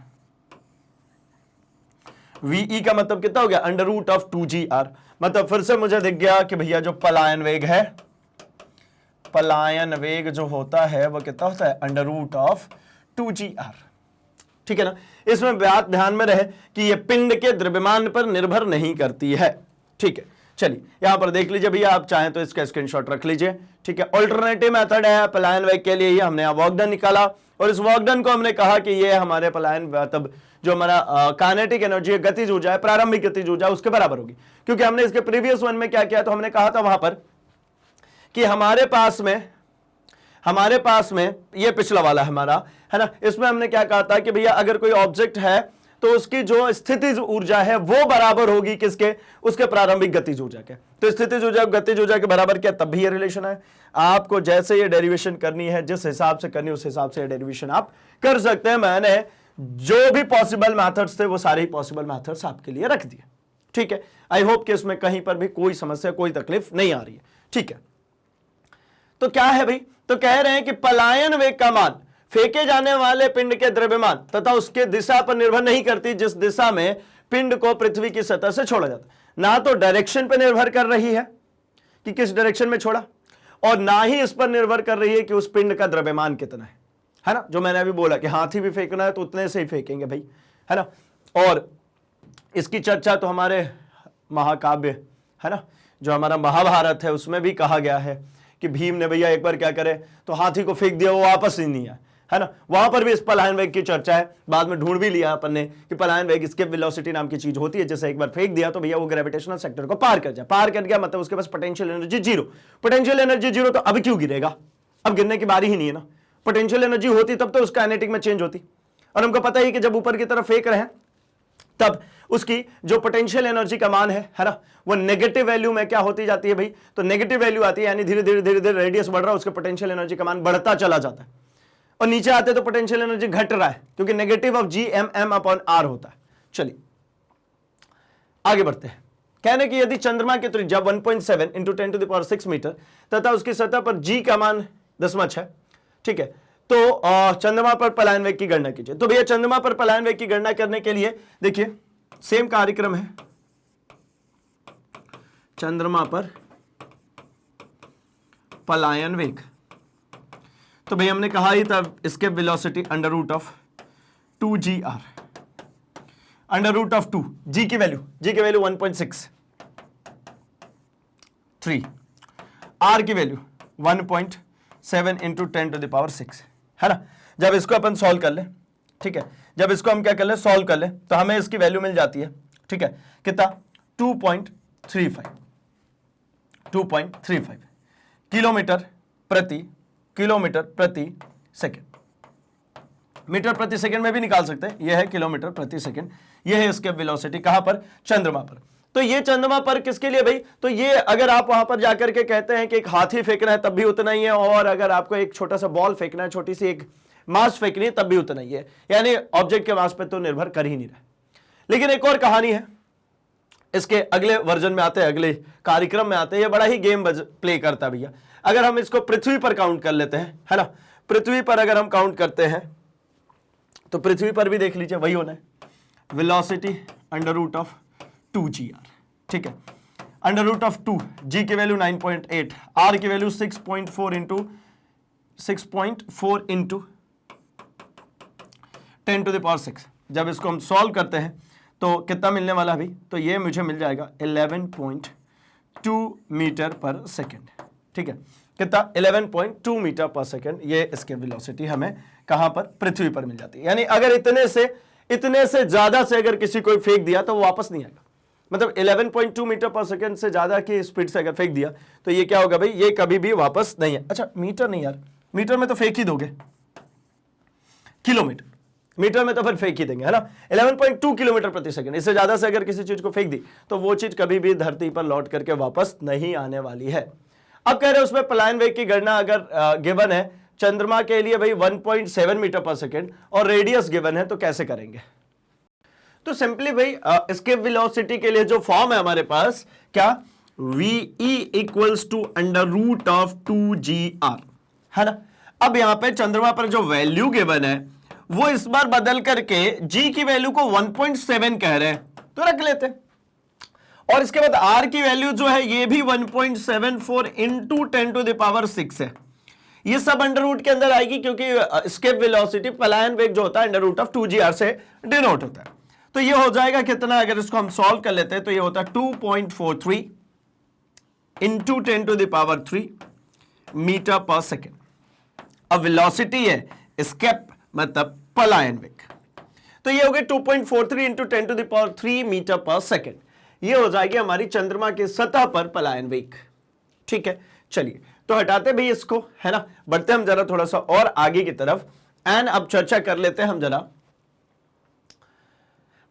VE का मतलब कितना हो गया, अंडर रूट ऑफ 2GR। मतलब फिर से मुझे दिख गया कि भैया जो पलायन वेग है, पलायन वेग जो होता है वो कितना होता है, अंडर रूट ऑफ 2GR। ठीक है ना, इसमें बात ध्यान में रहे कि ये पिंड के द्रव्यमान पर निर्भर नहीं करती है। ठीक है, चलिए यहां पर देख लीजिए भैया, आप चाहें तो इसका स्क्रीनशॉट रख लीजिए। ठीक है, ऑल्टरनेटिव मेथड है पलायन वेग के लिए, ये हमने यहां वर्क डन निकाला और इस वर्क डन को हमने कहा कि ये हमारे पलायन मतलब जो हमारा काइनेटिक एनर्जी है, गतिज ऊर्जा है, प्रारंभिक गतिज ऊर्जा उसके बराबर होगी। क्योंकि हमने इसके प्रीवियस वन में क्या किया, तो हमने कहा था वहां पर कि हमारे पास में ये पिछला वाला हमारा है ना, इसमें हमने क्या कहा था कि भैया अगर कोई ऑब्जेक्ट है तो उसकी जो स्थितिज ऊर्जा है वो बराबर होगी किसके, उसके प्रारंभिक गतिज ऊर्जा के। तो स्थितिज ऊर्जा गतिज ऊर्जा के बराबर क्या, तब भी ये रिलेशन है। आपको जैसे ये डेरिवेशन करनी है, जिस हिसाब से करनी है उस हिसाब से ये डेरिवेशन आप कर सकते हैं। मैंने जो भी पॉसिबल मैथड्स थे वो सारे ही पॉसिबल मैथड्स आपके लिए रख दिए। ठीक है, आई होप कि इसमें कहीं पर भी कोई समस्या, कोई तकलीफ नहीं आ रही है। ठीक है, तो क्या है भाई, तो कह रहे हैं कि पलायन वेग का मान फेंके जाने वाले पिंड के द्रव्यमान तथा उसके दिशा पर निर्भर नहीं करती, जिस दिशा में पिंड को पृथ्वी की सतह से छोड़ा जाता है। ना तो डायरेक्शन पर निर्भर कर रही है कि किस डायरेक्शन में छोड़ा, और ना ही इस पर निर्भर कर रही है कि उस पिंड का द्रव्यमान कितना है ना। जो मैंने अभी बोला कि हाथी भी फेंकना है तो उतने से ही फेंकेंगे भाई, है ना। और इसकी चर्चा तो हमारे महाकाव्य है ना, जो हमारा महाभारत है उसमें भी कहा गया है कि भीम ने भैया एक बार क्या करे, तो हाथी को फेंक दिया, वो वापस ही नहीं आया, है ना। वहां पर भी इस पलायन वेग की चर्चा है। बाद में ढूंढ भी लिया अपन ने कि पलायन वेग इसके वेलोसिटी नाम की चीज होती है, जैसे एक बार फेंक दिया तो भैया वो ग्रेविटेशनल सेक्टर को पार कर जाए। पार कर गया मतलब उसके पास potential energy zero. Potential energy zero, तो अब क्यों गिरेगा, अब गिरने की बारी ही नहीं है ना। पोटेंशियल एनर्जी होती तब तो उसका काइनेटिक में चेंज होती, और हमको पता ही कि जब ऊपर की तरफ फेंक रहे हैं तब उसकी जो पोटेंशियल एनर्जी का मान है ना, वो नेगेटिव वैल्यू में क्या होती जाती है भाई, तो नेगेटिव वैल्यू आती है, यानी धीरे धीरे रेडियस बढ़ रहा है, उसके पोटेंशियल एनर्जी का मान बढ़ता चला जाता है। और नीचे आते तो पोटेंशियल एनर्जी घट रहा है, क्योंकि नेगेटिव ऑफ GMM/r होता है। चलिए आगे बढ़ते हैं। कहने की यदि चंद्रमा की त्रिज्या 1.7 × 10⁶ मीटर तथा उसकी सतह पर G का मान 10 है, ठीक है, तो चंद्रमा पर पलायन वेग की गणना कीजिए। तो भैया चंद्रमा पर पलायन वेग की गणना करने के लिए देखिए सेम कार्यक्रम है। चंद्रमा पर पलायन वेग, तो भैया हमने कहा ही था इसके velocity under root of 2GR, under root of 2, G की वैल्यू 1.63, R की वैल्यू 1.7 × 10⁶, है ना। जब इसको अपन सॉल्व कर ले, ठीक है, जब इसको हम क्या कर ले, सॉल्व कर ले, तो हमें इसकी वैल्यू मिल जाती है, ठीक है, कितना 2.35 किलोमीटर प्रति सेकंड। मीटर प्रति सेकंड में भी निकाल सकते हैं, यह है किलोमीटर प्रति सेकंड। यह है इसके वेलोसिटी, कहां पर, चंद्रमा पर। तो ये चंद्रमा पर किसके लिए भाई, तो ये अगर आप वहां पर जाकर के कहते हैं कि एक हाथी फेंकना है तब भी उतना ही है, और अगर आपको एक छोटा सा बॉल फेंकना है, छोटी सी एक मास फेंकनी है तब भी उतना ही है, यानी ऑब्जेक्ट के मास पे तो निर्भर कर ही नहीं रहा। लेकिन एक और कहानी है, इसके अगले वर्जन में आते हैं, अगले कार्यक्रम में आते हैं, ये बड़ा ही गेम प्ले करता है भैया। अगर हम इसको पृथ्वी पर काउंट कर लेते हैं, है ना, पृथ्वी पर अगर हम काउंट करते हैं तो पृथ्वी पर भी देख लीजिए वही होना है, velocity under root of 2GR, ठीक है, अंडर रूट ऑफ 2, G की वैल्यू 9.8, R की वैल्यू 6.4 × 10⁶। जब इसको हम सॉल्व करते हैं तो कितना मिलने वाला अभी, तो ये मुझे मिल जाएगा 11.2 मीटर पर सेकेंड, ठीक है। कितना 11.2 मीटर पर सेकेंड, ये इसके वेलोसिटी हमें कहां पर, पृथ्वी पर मिल जाती है। यानी अगर इतने से ज्यादा से अगर किसी को फेंक दिया तो वो वापस नहीं आएगा। मतलब 11.2 मीटर पर सेकेंड से ज्यादा की स्पीड से अगर फेंक दिया तो ये क्या होगा भाई, ये कभी भी वापस नहीं है। अच्छा मीटर नहीं यार, मीटर में तो फेंक ही दोगे, किलोमीटर, मीटर में तो फिर फेंक ही देंगे, है ना। 11.2 किलोमीटर प्रति सेकंड, इससे ज्यादा से अगर किसी चीज को फेंक दी तो वो चीज कभी भी धरती पर लौट करके वापस नहीं आने वाली है। अब कह रहे हैं उसमें पलायन वेग की गणना अगर गिवन है चंद्रमा के लिए भाई 1.7 मीटर पर सेकंड और रेडियस गिवन है, तो कैसे करेंगे। तो सिंपली भाई इसके वेलोसिटी के लिए जो फॉर्म है हमारे पास, क्या, VE equals to under root of 2GR, है ना। अब यहां पे चंद्रमा पर जो वैल्यू गिवन है वो इस बार बदल करके G की वैल्यू को 1.7 कह रहे हैं, तो रख लेते हैं। और इसके बाद R की वैल्यू जो है ये भी 1.74 इंटू 10⁻⁶ है। ये सब अंडर रूट के अंदर आएगी क्योंकि इसके वेलोसिटी पलायन वेग जो होता है अंडर रूट ऑफ 2GR से डिनोट होता है। तो ये हो जाएगा कितना, अगर इसको हम सॉल्व कर लेते हैं तो ये होता है 2.43 इंटू 10⁻³ मीटर पर सेकेंड। अब वेलोसिटी है स्केप मतलब पलायन वेग, तो ये हो गया 2.43 इंटू 10⁻³ मीटर पर सेकेंड। ये हो जाएगी हमारी चंद्रमा की सतह पर पलायन वेग। ठीक है, चलिए तो हटाते भी इसको, है ना, बढ़ते हम जरा थोड़ा सा और आगे की तरफ एंड अब चर्चा कर लेते हैं हम जरा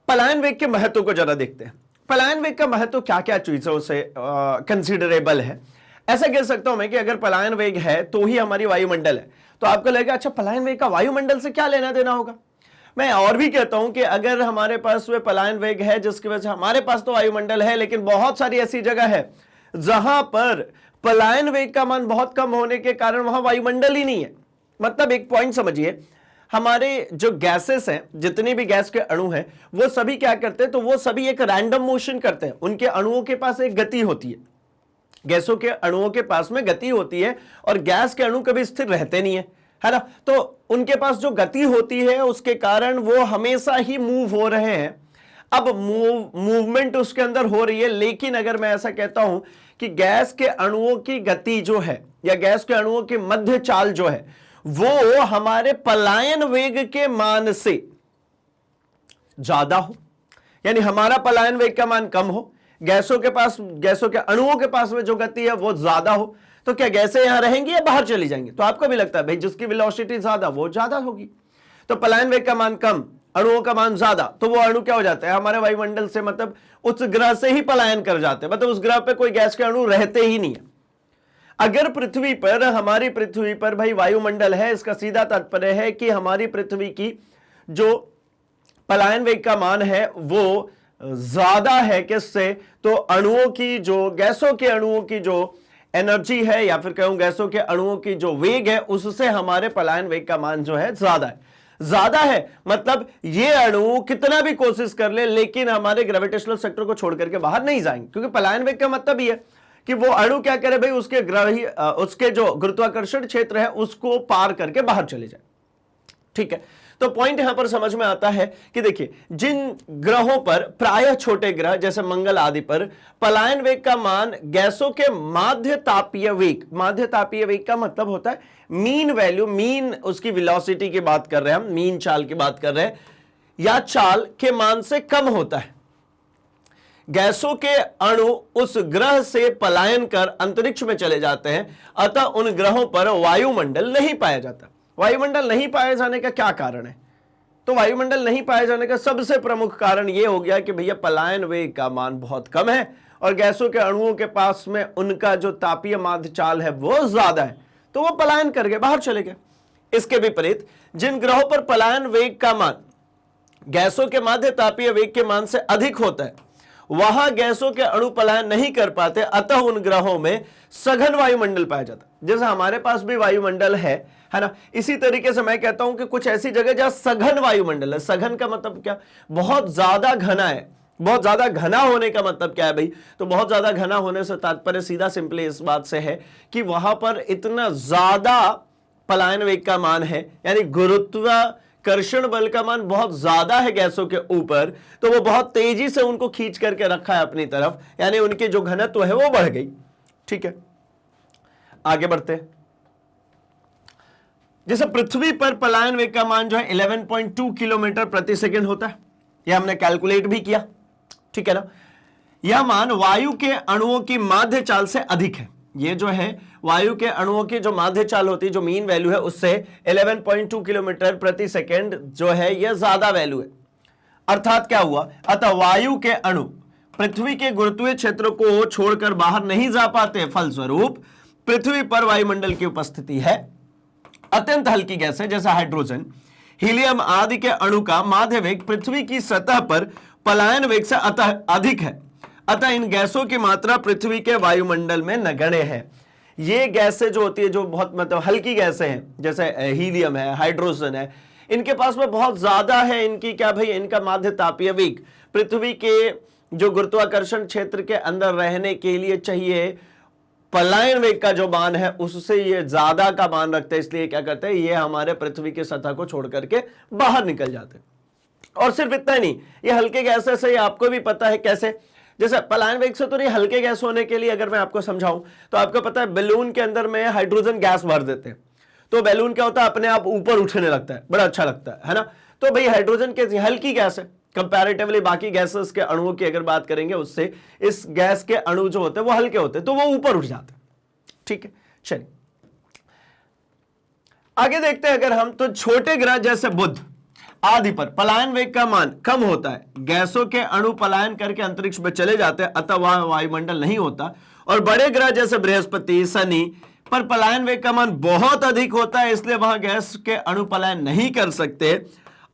पलायन वेग के महत्व को जरा देखते हैं। पलायन वेग का महत्व क्या क्या चीजों से कंसिडरेबल है। ऐसा कह सकता हूं मैं कि अगर पलायन वेग है तो ही हमारी वायुमंडल है। तो आपको लगेगा अच्छा पलायन वेग का वायुमंडल से क्या लेना देना होगा। मैं और भी कहता हूं कि अगर हमारे पास वे पलायन वेग है जिसकी वजह से हमारे पास तो वायुमंडल है, लेकिन बहुत सारी ऐसी जगह है जहां पर पलायन वेग का मान बहुत कम होने के कारण वहां वायुमंडल ही नहीं है। मतलब एक पॉइंट समझिए, हमारे जो गैसेस हैं, जितने भी गैस के अणु हैं, वो सभी क्या करते हैं, तो वो सभी एक रैंडम मोशन करते हैं। उनके अणुओं के पास एक गति होती है, गैसों के अणुओं के पास में गति होती है और गैस के अणु कभी स्थिर रहते नहीं है ना। तो उनके पास जो गति होती है उसके कारण वो हमेशा ही मूव हो रहे हैं। अब मूवमेंट उसके अंदर हो रही है, लेकिन अगर मैं ऐसा कहता हूं कि गैस के अणुओं की गति जो है या गैस के अणुओं की मध्य चाल जो है वो हमारे पलायन वेग के मान से ज्यादा हो, यानी हमारा पलायन वेग का मान कम हो, गैसों के अणुओं के पास में जो गति है वो ज्यादा हो, तो क्या गैसें यहां रहेंगी या बाहर चली जाएंगी। तो आपको भी लगता है भाई जिसकी वेलोसिटी ज्यादा वो ज्यादा होगी। तो पलायन वेग का मान कम, अणुओं का मान ज्यादा, तो वो अणु क्या हो जाता है हमारे वायुमंडल से, मतलब उस ग्रह से ही पलायन कर जाते हैं, मतलब उस ग्रह पे कोई गैस के अणु रहते ही नहीं है। अगर पृथ्वी पर, हमारी पृथ्वी पर भाई वायुमंडल है, इसका सीधा तात्पर्य है कि हमारी पृथ्वी की जो पलायन वेग का मान है वो ज्यादा है। किससे, तो अणुओं की जो, गैसों के अणुओं की जो एनर्जी है या फिर कहूं गैसों के अणुओं की जो वेग है उससे हमारे पलायन वेग का मान जो है ज्यादा है। मतलब ये अणु कितना भी कोशिश कर ले लेकिन हमारे ग्रेविटेशनल सेक्टर को छोड़ करके बाहर नहीं जाएंगे, क्योंकि पलायन वेग का मतलब ही है कि वो अणु क्या करे भाई, उसके जो गुरुत्वाकर्षण क्षेत्र है उसको पार करके बाहर चले जाए। ठीक है, तो पॉइंट यहां पर समझ में आता है कि देखिए जिन ग्रहों पर, प्रायः छोटे ग्रह जैसे मंगल आदि पर, पलायन वेग का मान गैसों के माध्य तापीय वेग का मतलब होता है मीन वैल्यू, मीन उसकी वेलोसिटी की बात कर रहे हैं हम, मीन चाल की बात कर रहे हैं, या चाल के मान से कम होता है। गैसों के अणु उस ग्रह से पलायन कर अंतरिक्ष में चले जाते हैं, अतः उन ग्रहों पर वायुमंडल नहीं पाया जाता। वायुमंडल नहीं पाए जाने का क्या कारण है, तो वायुमंडल नहीं पाए जाने का सबसे प्रमुख कारण यह हो गया कि भैया पलायन वेग का मान बहुत कम है और गैसों के अणुओं के पास में उनका जो तापीय माध्य चाल है वो ज्यादा है, तो वो पलायन करके बाहर चले गए। इसके विपरीत जिन ग्रहों पर पलायन वेग का मान गैसों के माध्य तापीय वेग के मान से अधिक होता है, वहां गैसों के अणु पलायन नहीं कर पाते, अतः उन ग्रहों में सघन वायुमंडल पाया जाता है। जैसे हमारे पास भी वायुमंडल है ना, इसी तरीके से मैं कहता हूं कि कुछ ऐसी जगह जहां सघन वायुमंडल है। सघन का मतलब क्या, बहुत ज्यादा घना है। बहुत ज्यादा घना होने का मतलब क्या है भाई, तो बहुत ज्यादा घना होने से तात्पर्य सीधा सिंपली इस बात से है कि वहां पर इतना ज्यादा पलायन वेग का मान है, यानी गुरुत्वाकर्षण बल का मान बहुत ज्यादा है गैसों के ऊपर, तो वो बहुत तेजी से उनको खींच करके रखा है अपनी तरफ, यानी उनकी जो घनत्व है वो बढ़ गई। ठीक है, आगे बढ़ते हैं। जैसे पृथ्वी पर पलायन वेग का मान जो है 11.2 किलोमीटर प्रति सेकंड होता है, यह हमने कैलकुलेट भी किया, ठीक है ना। यह मान वायु के अणुओं की माध्य चाल से अधिक है। ये जो है वायु के अणुओं की जो माध्य चाल होती है, जो मीन वैल्यू है, उससे 11.2 किलोमीटर प्रति सेकंड जो है यह ज्यादा वैल्यू है। अर्थात क्या हुआ, अतः वायु के अणु पृथ्वी के गुरुत्वीय क्षेत्र को छोड़कर बाहर नहीं जा पाते, फलस्वरूप पृथ्वी पर वायुमंडल की उपस्थिति है। अत्यंत हल्की गैसें जैसे हाइड्रोजन, हीलियम आदि के अणु का माध्य वेग पृथ्वी की सतह पर पलायन वेग से अतः अधिक है। अतः इन गैसों की मात्रा पृथ्वी के वायुमंडल में नगण्य है। ये गैसें जो होती है, जो बहुत मतलब हल्की गैसें हैं, जैसे हीलियम है, हाइड्रोजन है, इनके पास में बहुत ज्यादा है इनकी क्या भाई, इनका माध्य तापीय वेग पृथ्वी के जो गुरुत्वाकर्षण क्षेत्र के अंदर रहने के लिए चाहिए पलायन वेग का जो मान है उससे ये ज्यादा का मान रखते हैं। इसलिए क्या करते हैं, ये हमारे पृथ्वी की सतह को छोड़ करके बाहर निकल जाते हैं। और सिर्फ इतना ही नहीं, ये हल्के गैसें से आपको भी पता है कैसे, जैसे पलायन वेग से तो नहीं, हल्के गैस होने के लिए अगर मैं आपको समझाऊं तो आपको पता है बैलून के अंदर में हाइड्रोजन गैस भर देते हैं, तो बैलून क्या होता है, अपने आप ऊपर उठने लगता है, बड़ा अच्छा लगता है ना। तो भाई हाइड्रोजन कैसी हल्की गैस है कंपैरेटिवली बाकी गैसेस के अणुओं की अगर बात करेंगे, उससे इस गैस के अणु जो होते हैं वो हल्के होते हैं, तो वो ऊपर उठ जाते हैं, ठीक है। चलिए आगे देखते हैं अगर हम, तो छोटे ग्रह जैसे बुध आदि पर पलायन वेग का मान कम होता है। गैसों के अणु पलायन करके अंतरिक्ष में चले जाते हैं, अतः वह वायुमंडल नहीं होता। और बड़े ग्रह जैसे बृहस्पति, शनि पर पलायन वेग का मान बहुत अधिक होता है, इसलिए वहां गैस के अणु पलायन नहीं कर सकते,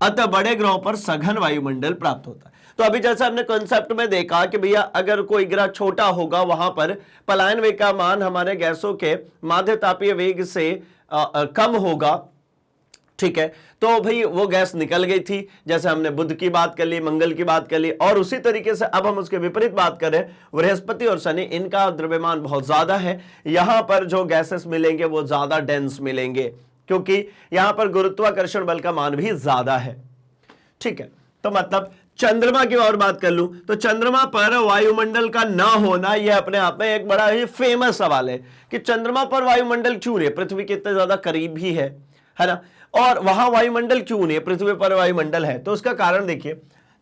अतः बड़े ग्रहों पर सघन वायुमंडल प्राप्त होता है। तो अभी जैसे हमने कॉन्सेप्ट में देखा कि भैया अगर कोई ग्रह छोटा होगा वहां पर पलायन वेग का मान हमारे गैसों के माध्य तापीय वेग से कम होगा, ठीक है। तो भाई वो गैस निकल गई थी, जैसे हमने बुध की बात कर ली, मंगल की बात कर ली, और उसी तरीके से अब हम उसके विपरीत बात करें, बृहस्पति और शनि, इनका द्रव्यमान बहुत ज्यादा है, यहां पर जो गैसेस मिलेंगे वो ज्यादा डेंस मिलेंगे, क्योंकि यहां पर गुरुत्वाकर्षण बल का मान भी ज्यादा है, ठीक है। तो मतलब चंद्रमा की और बात कर लूं तो चंद्रमा पर वायुमंडल का ना होना यह अपने आप में एक बड़ा ही फेमस सवाल है कि चंद्रमा पर वायुमंडल क्यों नहीं है, पृथ्वी के इतने ज्यादा करीब भी है ना, और वहां वायुमंडल क्यों नहीं है, पृथ्वी पर वायुमंडल है। तो उसका कारण देखिए,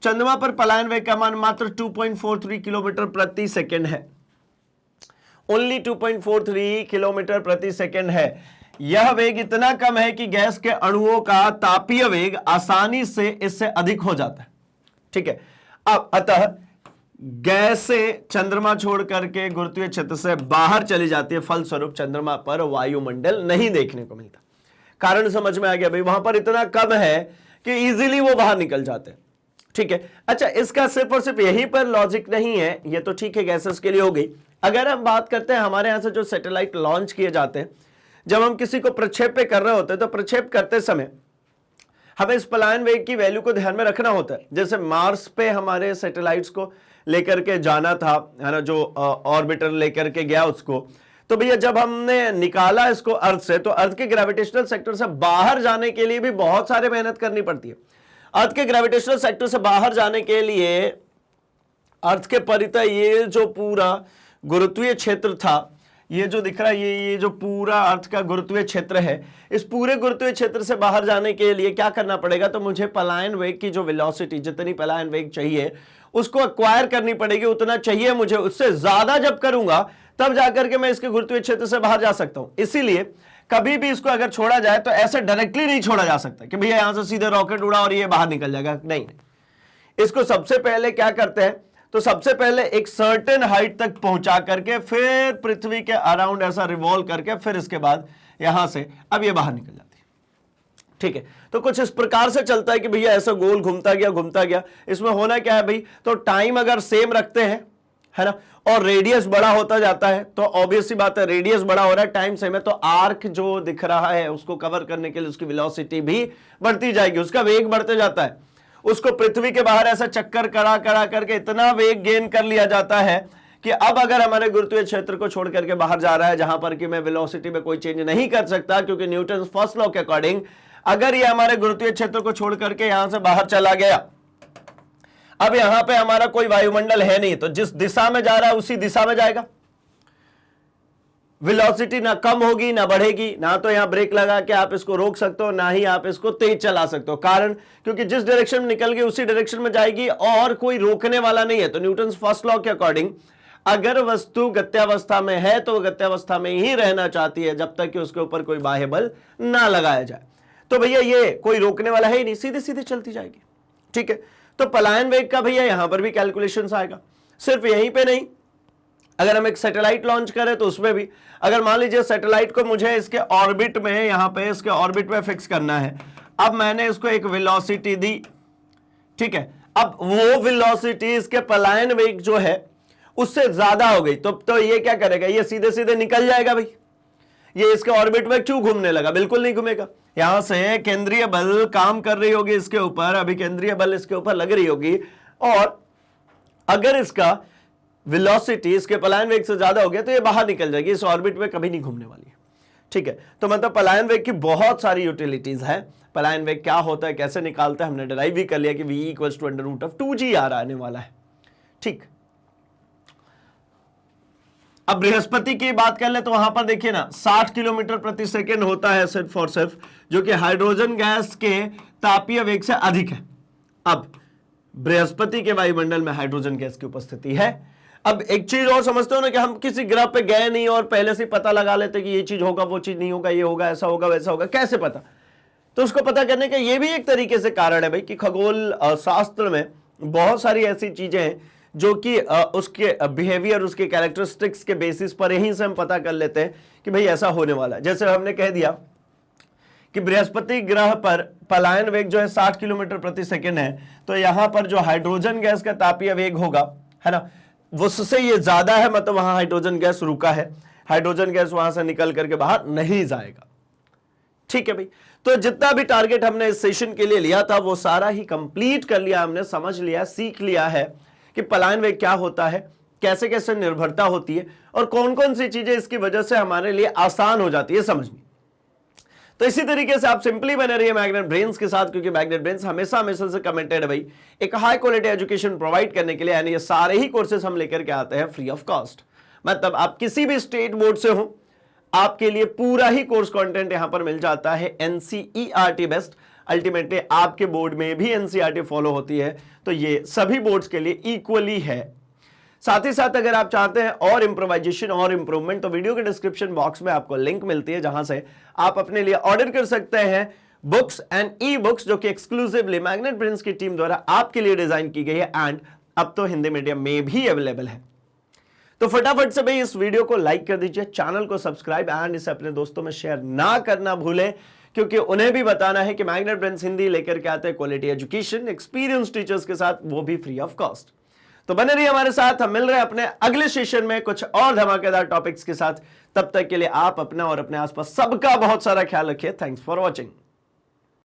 चंद्रमा पर पलायन वेग का मान मात्र 2.43 किलोमीटर प्रति सेकंड है, ओनली 2.43 किलोमीटर प्रति सेकंड है। यह वेग इतना कम है कि गैस के अणुओं का तापीय वेग आसानी से इससे अधिक हो जाता है, ठीक है। अब अतः गैसें चंद्रमा छोड़ करके गुरुत्वीय क्षेत्र से बाहर चली जाती है, फलस्वरूप चंद्रमा पर वायुमंडल नहीं देखने को मिलता। कारण समझ में आ गया भाई, वहां पर इतना कम है कि इजीली वो बाहर निकल जाते हैं, ठीक है। अच्छा, इसका सिर्फ और सिर्फ यहीं पर लॉजिक नहीं है, ये तो ठीक है गैसेस के लिए हो गई। अगर हम बात करते हैं हमारे यहां से जो सैटेलाइट लॉन्च किए जाते हैं, जब हम किसी को प्रक्षेप कर रहे होते हैं तो प्रक्षेप करते समय हमें इस पलायन वेग की वैल्यू को ध्यान में रखना होता है। जैसे मार्स पे हमारे सैटेलाइट्स को लेकर के जाना था, है ना, जो ऑर्बिटर लेकर के गया उसको, तो भैया जब हमने निकाला इसको अर्थ से, तो अर्थ के ग्रेविटेशनल सेक्टर से बाहर जाने के लिए भी बहुत सारे मेहनत करनी पड़ती है। अर्थ के ग्रेविटेशनल सेक्टर से बाहर जाने के लिए अर्थ के परितः ये जो पूरा गुरुत्वीय क्षेत्र था, ये जो दिख रहा है, ये जो पूरा अर्थ का गुरुत्वीय क्षेत्र है, इस पूरे गुरुत्वीय क्षेत्र से बाहर जाने के लिए क्या करना पड़ेगा, तो मुझे पलायन वेग की जो वेलोसिटी, जितनी पलायन वेग चाहिए उसको एक्वायर करनी पड़ेगी, उतना चाहिए मुझे, उससे ज्यादा जब करूंगा तब जाकर के मैं इसके गुरुत्वीय क्षेत्र से बाहर जा सकता हूं। इसीलिए कभी भी इसको अगर छोड़ा जाए तो ऐसे डायरेक्टली नहीं छोड़ा जा सकता कि भैया यहां से सीधे रॉकेट उड़ा और ये बाहर निकल जाएगा, नहीं। इसको सबसे पहले क्या करते हैं, तो सबसे पहले एक सर्टेन हाइट तक पहुंचा करके फिर पृथ्वी के अराउंड ऐसा रिवॉल्व करके फिर इसके बाद यहां से अब ये बाहर निकल जाती है, ठीक है। तो कुछ इस प्रकार से चलता है कि भैया ऐसा गोल घूमता गया। इसमें होना क्या है भाई, तो टाइम अगर सेम रखते हैं, है ना, और रेडियस बड़ा होता जाता है, तो ऑब्वियस सी बात है रेडियस बड़ा हो रहा है, टाइम सेम है, तो आर्क जो दिख रहा है उसको कवर करने के लिए उसकी वेलोसिटी भी बढ़ती जाएगी, उसका वेग बढ़ते जाता है। उसको पृथ्वी के बाहर ऐसा चक्कर करा करके इतना वेग गेन कर लिया जाता है कि अब अगर हमारे गुरुत्वीय क्षेत्र को छोड़ करके बाहर जा रहा है, जहां पर कि मैं वेलोसिटी में कोई चेंज नहीं कर सकता, क्योंकि न्यूटन फर्स्ट लॉ के अकॉर्डिंग अगर ये हमारे गुरुत्वीय क्षेत्र को छोड़ करके यहां से बाहर चला गया, अब यहां पे हमारा कोई वायुमंडल है नहीं, तो जिस दिशा में जा रहा है उसी दिशा में जाएगा। वेलोसिटी ना कम होगी ना बढ़ेगी, ना तो यहां ब्रेक लगा के आप इसको रोक सकते हो, ना ही आप इसको तेज चला सकते हो। कारण क्योंकि जिस डायरेक्शन में निकल गई उसी डायरेक्शन में जाएगी और कोई रोकने वाला नहीं है। तो न्यूटन फर्स्ट लॉ के अकॉर्डिंग अगर वस्तु गत्यावस्था में है तो गत्यावस्था में ही रहना चाहती है जब तक कि उसके ऊपर कोई बाह्य बल ना लगाया जाए। तो भैया ये कोई रोकने वाला है ही नहीं, सीधे सीधे चलती जाएगी। ठीक है, तो पलायन वेग का भैया यहां पर भी कैलकुलेशंस आएगा। सिर्फ यहीं पे नहीं, अगर हम एक सैटेलाइट लॉन्च करें तो उसमें भी, अगर मान लीजिए सैटेलाइट को मुझे इसके ऑर्बिट में, यहां पे इसके ऑर्बिट में फिक्स करना है। अब मैंने इसको एक वेलोसिटी दी, ठीक है, अब वो वेलोसिटी इसके पलायन वेग जो है उससे ज्यादा हो गई तो ये क्या करेगा, ये सीधे सीधे निकल जाएगा भाई। ये इसके ऑर्बिट में क्यों घूमने लगा, बिल्कुल नहीं घूमेगा। यहां से केंद्रीय बल काम कर रही होगी इसके ऊपर, अभी केंद्रीय बल इसके ऊपर लग रही होगी, और अगर इसका वेलोसिटी इसके पलायन वेग से ज्यादा हो गया तो ये बाहर निकल जाएगी, इस ऑर्बिट में कभी नहीं घूमने वाली है। ठीक है, तो मतलब पलायन वेग की बहुत सारी यूटिलिटीज है। पलायन वेग क्या होता है, कैसे निकालते हैं, हमने डिराइव भी कर लिया कि v = √2g आने वाला है। ठीक, अब बृहस्पति की बात कर ले तो वहां पर देखिए ना 60 किलोमीटर प्रति सेकेंड होता है सिर्फ और सिर्फ, जो कि हाइड्रोजन गैस के तापीय वेग से अधिक है। अब बृहस्पति के वायुमंडल में हाइड्रोजन गैस की उपस्थिति है। अब एक चीज और समझते हो ना कि हम किसी ग्रह पे गए नहीं और पहले से पता लगा लेते कि ये चीज होगा, वो चीज नहीं होगा, ये होगा, ऐसा होगा, वैसा होगा, कैसे पता? तो उसको पता करने का ये भी एक तरीके से कारण है भाई कि खगोल शास्त्र में बहुत सारी ऐसी चीजें हैं जो कि उसके बिहेवियर, उसके कैरेक्टरिस्टिक्स के बेसिस पर यहीं से हम पता कर लेते हैं कि भाई ऐसा होने वाला है। जैसे हमने कह दिया कि बृहस्पति ग्रह पर पलायन वेग जो है 60 किलोमीटर प्रति सेकेंड है, तो यहां पर जो हाइड्रोजन गैस का तापीय वेग होगा, है ना, उससे ये ज्यादा है, मतलब वहां हाइड्रोजन गैस रुका है, हाइड्रोजन गैस वहां से निकल करके बाहर नहीं जाएगा। ठीक है भाई, तो जितना भी टारगेट हमने इस सेशन के लिए लिया था वो सारा ही कंप्लीट कर लिया हमने, समझ लिया, सीख लिया है कि पलायन वेग क्या होता है, कैसे कैसे निर्भरता होती है और कौन कौन सी चीजें इसकी वजह से हमारे लिए आसान हो जाती है समझनी। तो इसी तरीके से आप सिंपली बने रहिए मैग्नेट ब्रेन्स के साथ, क्योंकि मैग्नेट ब्रेन्स हमेशा हमेशा से कमिटेड है भाई एक हाई क्वालिटी एजुकेशन प्रोवाइड करने के लिए। यानी ये सारे ही कोर्सेज हम लेकर के आते हैं फ्री ऑफ कॉस्ट। मतलब आप किसी भी स्टेट बोर्ड से हो, आपके लिए पूरा ही कोर्स कंटेंट यहां पर मिल जाता है एनसीईआरटी बेस्ड। अल्टीमेटली आपके बोर्ड में भी एनसीईआरटी फॉलो होती है, तो ये सभी बोर्ड्स के लिए इक्वली है। साथ ही साथ अगर आप चाहते हैं और इंप्रोवाइजेशन और इंप्रूवमेंट, तो वीडियो के डिस्क्रिप्शन बॉक्स में आपको लिंक मिलती है जहां से आप अपने लिए ऑर्डर कर सकते हैं बुक्स एंड ई बुक्स, जो कि एक्सक्लूसिवली मैग्नेट ब्रेन्स की टीम द्वारा आपके लिए डिजाइन की गई है एंड अब तो हिंदी मीडियम में भी अवेलेबल है। तो फटाफट से भाई इस वीडियो को लाइक कर दीजिए, चैनल को सब्सक्राइब एंड इसे अपने दोस्तों में शेयर ना करना भूलें, क्योंकि उन्हें भी बताना है कि मैग्नेट ब्रेन्स हिंदी लेकर के आते हैं क्वालिटी एजुकेशन एक्सपीरियंस टीचर्स के साथ, वो भी फ्री ऑफ कॉस्ट। तो बने रहिए हमारे साथ, हम मिल रहे हैं अपने अगले सेशन में कुछ और धमाकेदार टॉपिक्स के साथ। तब तक के लिए आप अपना और अपने आसपास सबका बहुत सारा ख्याल रखिए। Thanks for watching.